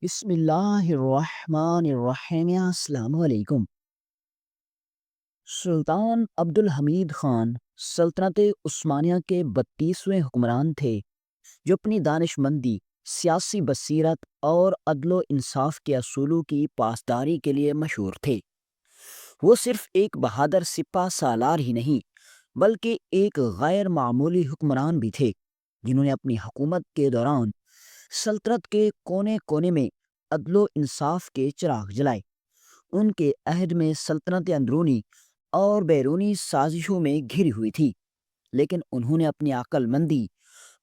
بسم اللہ الرحمن الرحیم، السلام علیکم۔ سلطان عبد الحمید خان سلطنت عثمانیہ کے 32ویں حکمران تھے، جو اپنی دانش مندی، سیاسی بصیرت اور عدل و انصاف کے اصولوں کی پاسداری کے لیے مشہور تھے۔ وہ صرف ایک بہادر سپہ سالار ہی نہیں، بلکہ ایک غیر معمولی حکمران بھی تھے، جنہوں نے اپنی حکومت کے دوران سلطنت کے کونے کونے میں عدل و انصاف کے چراغ جلائے۔ ان کے عہد میں سلطنت اندرونی اور بیرونی سازشوں میں گھری ہوئی تھی، لیکن انہوں نے اپنی عقل مندی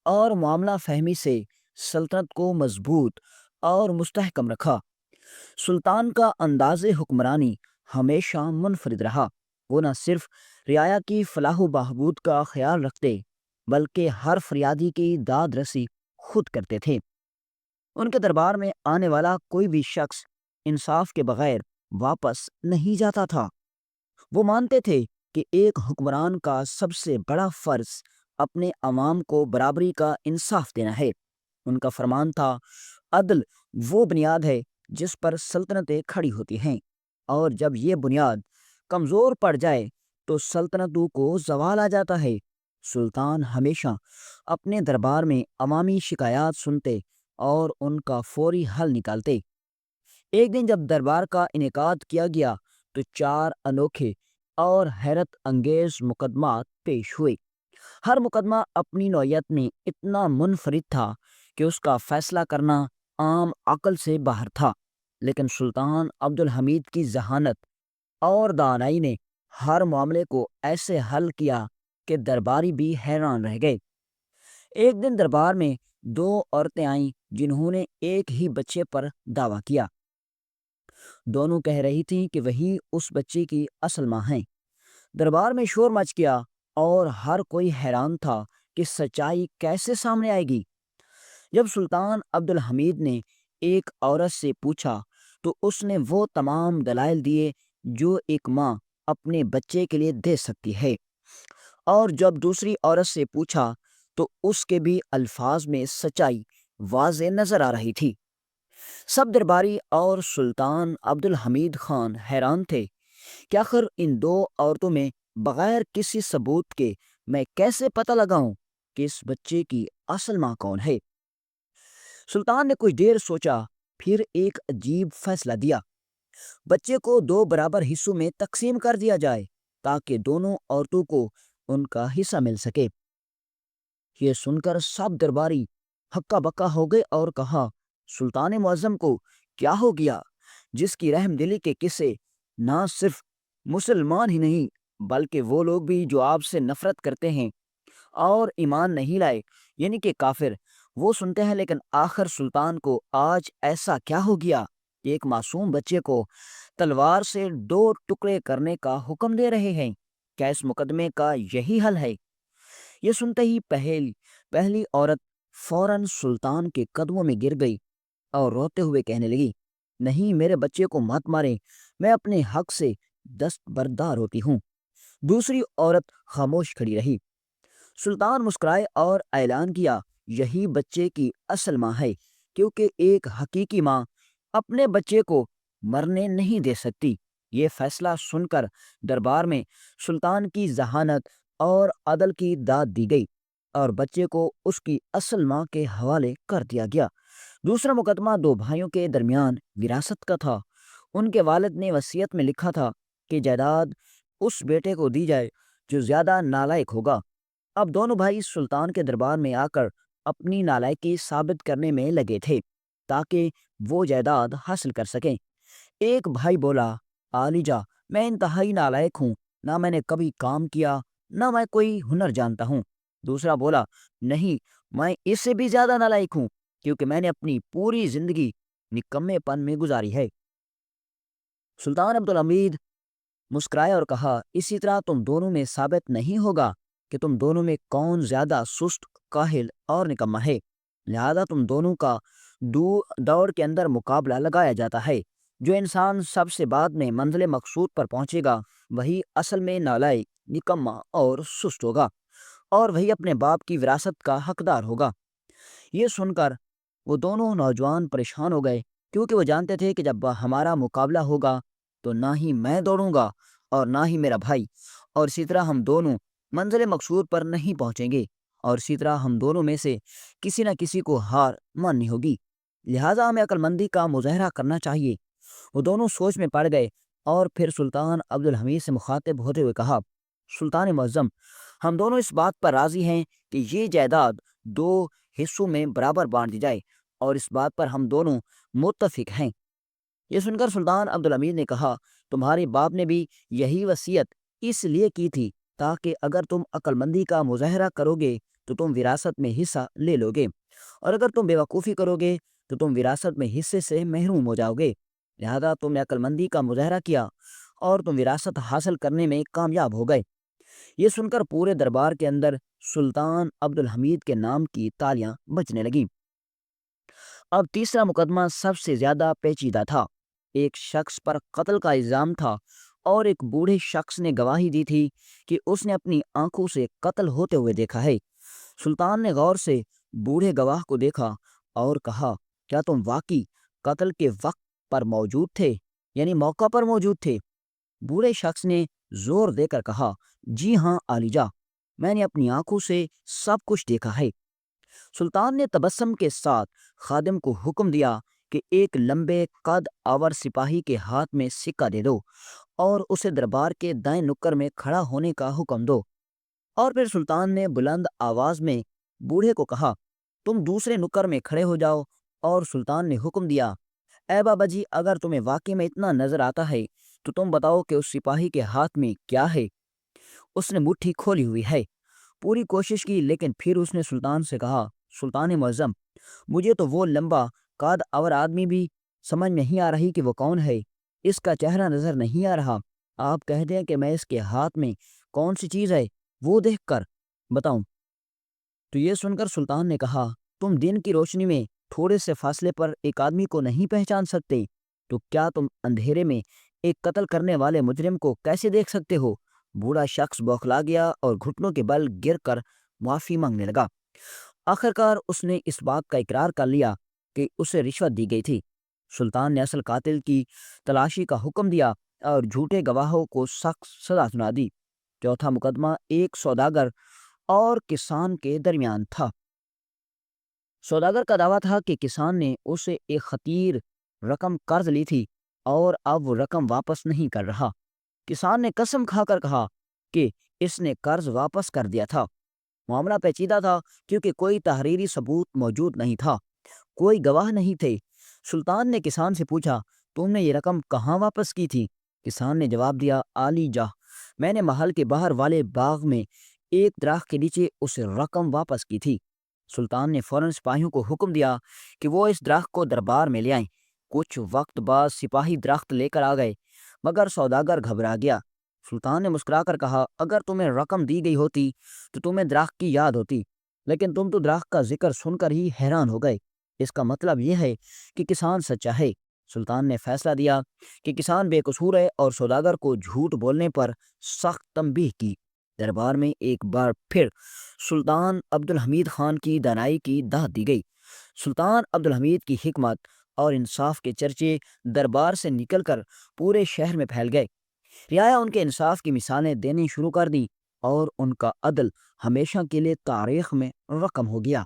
اور معاملہ فہمی سے سلطنت کو مضبوط اور مستحکم رکھا۔ سلطان کا انداز حکمرانی ہمیشہ منفرد رہا۔ وہ نہ صرف رعایا کی فلاح و بہبود کا خیال رکھتے، بلکہ ہر فریادی کی داد رسی خود کرتے تھے۔ ان کے دربار میں آنے والا کوئی بھی شخص انصاف کے بغیر واپس نہیں جاتا تھا۔ وہ مانتے تھے کہ ایک حکمران کا سب سے بڑا فرض اپنے عوام کو برابری کا انصاف دینا ہے۔ ان کا فرمان تھا، عدل وہ بنیاد ہے جس پر سلطنتیں کھڑی ہوتی ہیں، اور جب یہ بنیاد کمزور پڑ جائے تو سلطنتوں کو زوال آ جاتا ہے۔ سلطان ہمیشہ اپنے دربار میں عوامی شکایات سنتے اور ان کا فوری حل نکالتے۔ ایک دن جب دربار کا انعقاد کیا گیا تو 4 انوکھے اور حیرت انگیز مقدمات پیش ہوئے۔ ہر مقدمہ اپنی نوعیت میں اتنا منفرد تھا کہ اس کا فیصلہ کرنا عام عقل سے باہر تھا، لیکن سلطان عبد الحمید کی ذہانت اور دانائی نے ہر معاملے کو ایسے حل کیا کہ درباری بھی حیران رہ گئے۔ ایک دن دربار میں 2 عورتیں آئیں جنہوں نے ایک ہی بچے پر دعویٰ کیا۔ دونوں کہہ رہی تھیں کہ وہی اس بچے کی اصل ماں ہیں۔ دربار میں شور مچ گیا اور ہر کوئی حیران تھا کہ سچائی کیسے سامنے آئے گی۔ جب سلطان عبد الحمید نے ایک عورت سے پوچھا تو اس نے وہ تمام دلائل دیے جو ایک ماں اپنے بچے کے لیے دے سکتی ہے، اور جب دوسری عورت سے پوچھا تو اس کے بھی الفاظ میں سچائی واضح نظر آ رہی تھی۔ سب درباری اور سلطان عبد الحمید خان حیران تھے کہ آخر ان 2 عورتوں میں بغیر کسی ثبوت کے میں کیسے پتہ لگاؤں کہ اس بچے کی اصل ماں کون ہے۔ سلطان نے کچھ دیر سوچا، پھر ایک عجیب فیصلہ دیا۔ بچے کو 2 برابر حصوں میں تقسیم کر دیا جائے تاکہ دونوں عورتوں کو ان کا حصہ مل سکے۔ یہ سن کر سب درباری ہکا بکا ہو گئے اور کہا، سلطان معظم کو کیا ہو گیا، جس کی رحم دلی کے قصے نہ صرف مسلمان ہی نہیں بلکہ وہ لوگ بھی جو آپ سے نفرت کرتے ہیں اور ایمان نہیں لائے، یعنی کہ کافر، وہ سنتے ہیں۔ لیکن آخر سلطان کو آج ایسا کیا ہو گیا کہ ایک معصوم بچے کو تلوار سے 2 ٹکڑے کرنے کا حکم دے رہے ہیں؟ کیا اس مقدمے کا یہی حل ہے؟ یہ سنتے ہی پہلی عورت فوراً سلطان کے قدموں میں گر گئی اور روتے ہوئے کہنے لگی، نہیں، میرے بچے کو مت ماریں، میں اپنے حق سے دستبردار ہوتی ہوں۔ دوسری عورت خاموش کھڑی رہی۔ سلطان مسکرائے اور اعلان کیا، یہی بچے کی اصل ماں ہے، کیونکہ ایک حقیقی ماں اپنے بچے کو مرنے نہیں دے سکتی۔ یہ فیصلہ سن کر دربار میں سلطان کی ذہانت اور عدل کی داد دی گئی اور بچے کو اس کی اصل ماں کے حوالے کر دیا گیا۔ دوسرا مقدمہ 2 بھائیوں کے درمیان وراثت کا تھا۔ ان کے والد نے وصیت میں لکھا تھا کہ جائیداد اس بیٹے کو دی جائے جو زیادہ نالائق ہوگا۔ اب دونوں بھائی سلطان کے دربار میں آ کر اپنی نالائکی ثابت کرنے میں لگے تھے تاکہ وہ جائیداد حاصل کر سکیں۔ ایک بھائی بولا، آلیجا، میں انتہائی نالائق ہوں، نہ میں نے کبھی کام کیا نہ میں کوئی ہنر جانتا ہوں۔ دوسرا بولا، نہیں، میں اس سے بھی زیادہ نالائق ہوں، کیونکہ میں نے اپنی پوری زندگی نکمے پن میں گزاری ہے۔ سلطان عبدالحمید مسکرائے اور کہا، اسی طرح تم دونوں میں ثابت نہیں ہوگا کہ تم دونوں میں کون زیادہ سست، کاہل اور نکما ہے، لہذا تم دونوں کا دوڑ کے اندر مقابلہ لگایا جاتا ہے۔ جو انسان سب سے بعد میں منزل مقصود پر پہنچے گا وہی اصل میں نالائق، نکما اور سست ہوگا، اور وہی اپنے باپ کی وراثت کا حقدار ہوگا۔ یہ سن کر وہ دونوں نوجوان پریشان ہو گئے کیونکہ وہ جانتے تھے کہ جب ہمارا مقابلہ ہوگا تو نہ ہی میں دوڑوں گا اور نہ ہی میرا بھائی، اور اسی طرح ہم دونوں منزل مقصود پر نہیں پہنچیں گے، اور اسی طرح ہم دونوں میں سے کسی نہ کسی کو ہار ماننی ہوگی۔ لہٰذا ہمیں عقل مندی کا مظاہرہ کرنا چاہیے۔ وہ دونوں سوچ میں پڑ گئے اور پھر سلطان عبدالحمید سے مخاطب ہوتے ہوئے کہا، سلطان معظم، ہم دونوں اس بات پر راضی ہیں کہ یہ جائیداد 2 حصوں میں برابر بانٹ دی جائے، اور اس بات پر ہم دونوں متفق ہیں۔ یہ سن کر سلطان عبدالحمید نے کہا، تمہارے باپ نے بھی یہی وصیت اس لیے کی تھی تاکہ اگر تم عقل مندی کا مظاہرہ کرو گے تو تم وراثت میں حصہ لے لو گے، اور اگر تم بیوقوفی کرو گے تو تم وراثت میں حصے سے محروم ہو جاؤ گے۔ لہذا تم نے عقل مندی کا مظاہرہ کیا اور تم وراثت حاصل کرنے میں کامیاب ہو گئے۔ یہ سن کر پورے دربار کے اندر سلطان عبدالحمید کے نام کی تالیاں بجنے لگیں۔ اب تیسرا مقدمہ سب سے زیادہ پیچیدہ تھا۔ ایک شخص پر قتل کا الزام تھا اور ایک بوڑھے شخص نے گواہی دی تھی کہ اس نے اپنی آنکھوں سے قتل ہوتے ہوئے دیکھا ہے۔ سلطان نے غور سے بوڑھے گواہ کو دیکھا اور کہا، کیا تم واقعی قتل کے وقت پر موجود تھے، یعنی موقع پر موجود تھے؟ بوڑھے شخص نے زور دے کر کہا، جی ہاں عالیجا، میں نے اپنی آنکھوں سے سب کچھ دیکھا ہے۔ سلطان نے تبسم کے ساتھ خادم کو حکم دیا کہ ایک لمبے قد آور سپاہی کے ہاتھ میں سکہ دے دو اور اسے دربار کے دائیں نکر میں کھڑا ہونے کا حکم دو۔ اور پھر سلطان نے بلند آواز میں بوڑھے کو کہا، تم دوسرے نکر میں کھڑے ہو جاؤ، اور سلطان نے حکم دیا، اے بابا جی، اگر تمہیں واقعی میں اتنا نظر آتا ہے تو تم بتاؤ کہ اس سپاہی کے ہاتھ میں کیا ہے؟ اس نے مٹھی کھولی ہوئی ہے۔ پوری کوشش کی، لیکن پھر اس نے سلطان سے کہا، سلطان معظم، مجھے تو وہ لمبا قد آور آدمی بھی سمجھ نہیں آ رہی کہ وہ کون ہے، اس کا چہرہ نظر نہیں آ رہا، آپ کہہ دیں کہ میں اس کے ہاتھ میں کون سی چیز ہے وہ دیکھ کر بتاؤں؟ تو یہ سن کر سلطان نے کہا، تم دن کی روشنی میں تھوڑے سے فاصلے پر ایک آدمی کو نہیں پہچان سکتے تو کیا تم اندھیرے میں ایک قتل کرنے والے مجرم کو کیسے دیکھ سکتے ہو؟ بوڑھا شخص بوکھلا گیا اور گھٹنوں کے بل گر کر معافی مانگنے لگا۔ آخرکار اس نے اس بات کا اقرار کر لیا کہ اسے رشوت دی گئی تھی۔ سلطان نے اصل قاتل کی تلاشی کا حکم دیا اور جھوٹے گواہوں کو سخت سزا سنا دی۔ چوتھا مقدمہ ایک سوداگر اور کسان کے درمیان تھا۔ سوداگر کا دعویٰ تھا کہ کسان نے اسے ایک خطیر رقم قرض لی تھی اور اب وہ رقم واپس نہیں کر رہا۔ کسان نے قسم کھا کر کہا کہ اس نے قرض واپس کر دیا تھا۔ معاملہ پیچیدہ تھا کیونکہ کوئی تحریری ثبوت موجود نہیں تھا، کوئی گواہ نہیں تھے۔ سلطان نے کسان سے پوچھا، تم نے یہ رقم کہاں واپس کی تھی؟ کسان نے جواب دیا، عالی جاہ، میں نے محل کے باہر والے باغ میں ایک درخت کے نیچے اس رقم واپس کی تھی۔ سلطان نے فوراً سپاہیوں کو حکم دیا کہ وہ اس درخت کو دربار میں لے آئیں۔ کچھ وقت بعد سپاہی درخت لے کر آ گئے، مگر سوداگر گھبرا گیا۔ سلطان نے مسکرا کر کہا، اگر تمہیں رقم دی گئی ہوتی تو تمہیں درخت کی یاد ہوتی، لیکن تم تو درخت کا ذکر سن کر ہی حیران ہو گئے۔ اس کا مطلب یہ ہے کہ کسان سچا ہے۔ سلطان نے فیصلہ دیا کہ کسان بے قصور ہے اور سوداگر کو جھوٹ بولنے پر سخت تنبیہ کی۔ دربار میں ایک بار پھر سلطان عبدالحمید خان کی دانائی کی داد دی گئی۔ سلطان عبدالحمید کی حکمت اور انصاف کے چرچے دربار سے نکل کر پورے شہر میں پھیل گئے۔ رعایا ان کے انصاف کی مثالیں دینی شروع کر دیں اور ان کا عدل ہمیشہ کے لیے تاریخ میں رقم ہو گیا۔